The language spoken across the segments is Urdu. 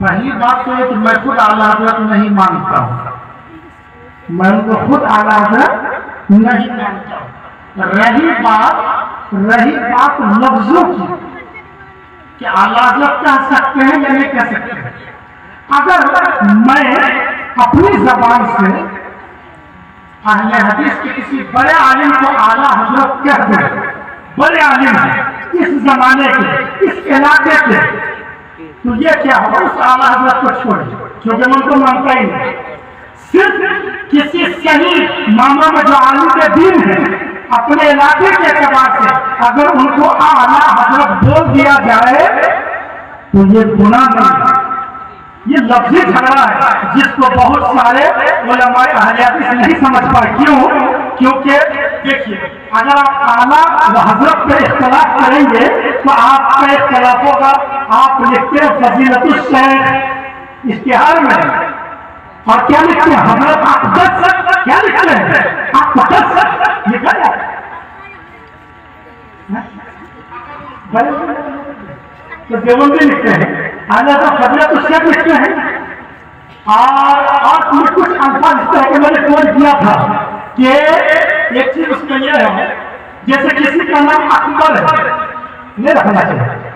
پہلی بات تو ہے کہ میں خود اعلیٰ حضرت نہیں مانتا ہوں، میں ان کو خود اعلیٰ حضرت نہیں مانتا ہوں۔ رہی بات لفظوں کی کہ اعلیٰ حضرت کہہ سکتے ہیں یا نہیں کہہ سکتے ہیں، اگر میں اپنی زبان سے اہل حدیث کے کسی بڑے عالم کو اعلیٰ حضرت کہہ دوں، بڑے عالم ہیں اس زمانے کے، اس علاقے کے، تو یہ کیا ہوگا؟ اس اعلیٰ حضرت کو چھوڑیں کیونکہ میں ان کو مانتا ہی نہیں۔ صرف کسی صحیح معنوں میں جو عالم دین ہے اپنے علاقے کے اعتبار سے اگر ان کو اعلیٰ حضرت بول دیا جائے تو یہ گناہ نہیں، یہ لفظی جھگڑا ہے جس کو بہت سارے علماء اہل حدیث نہیں سمجھ پائے۔ کیونکہ دیکھیے، اگر آپ اعلیٰ و حضرت پہ اختلاف کریں گے تو آپ کا اختلاف ہوگا۔ آپ لکھتے ہیں فضیلت الشیخ اشتہار میں، اور کیا لکھتے ہیں؟ حضرت اقدس، کیا لکھتے ہیں؟ اقدس لکھا جائے تو دیوبندی لکھتے ہیں، حضرت فضیلت الشیخ لکھتے ہیں، اور کچھ الفاظ اس طرح کے میں نے کوٹ کیا تھا کہ ایک چیز اس میں یہ ہے جیسے کسی کا نام اکبر ہے، نہیں رکھنا چاہیے،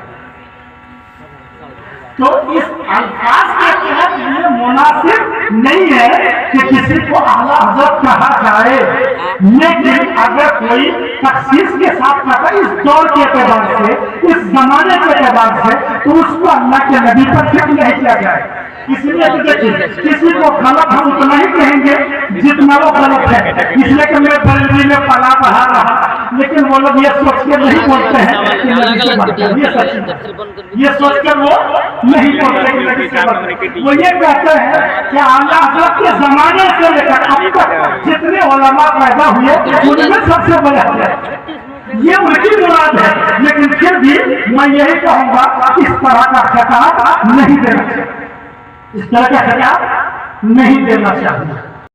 تو اس الفاظ کے تحت یہ مناسب نہیں ہے کہ کسی کو اعلیٰ حضرت کہا جائے، لیکن اگر کوئی تخصیص کے ساتھ کہتا ہے اس دور کے اعتبار سے، اس زمانے کے اعتبار سے، تو اس کو اللہ کے نبی پر فکر نہیں کیا جائے۔ اس لیے کہ دیکھیے، کسی کو غلط ہم اتنا ہی کہیں گے جتنا وہ غلط ہے، اس لیے کہ میں بریلوی میں پلا پڑھا رہا، لیکن وہ لوگ یہ سوچ کے نہیں بولتے ہیں کہ نبی سے بڑھ کر، یہ سچ ہے، یہ سوچ کر وہ نہیں بولتے کہ نبی سے بڑھ کر، وہ یہ کہتے ہیں کہ اعلیٰ حضرت کے زمانے سے لے کر اب تک جتنے علماء پیدا ہوئے ان میں سب سے بڑے حضرت، یہ ان کی مراد ہے، لیکن پھر بھی میں یہی کہوں گا اس طرح کا خطاب نہیں دینا چاہیے، اس طرح کا خطاب نہیں دینا چاہیے۔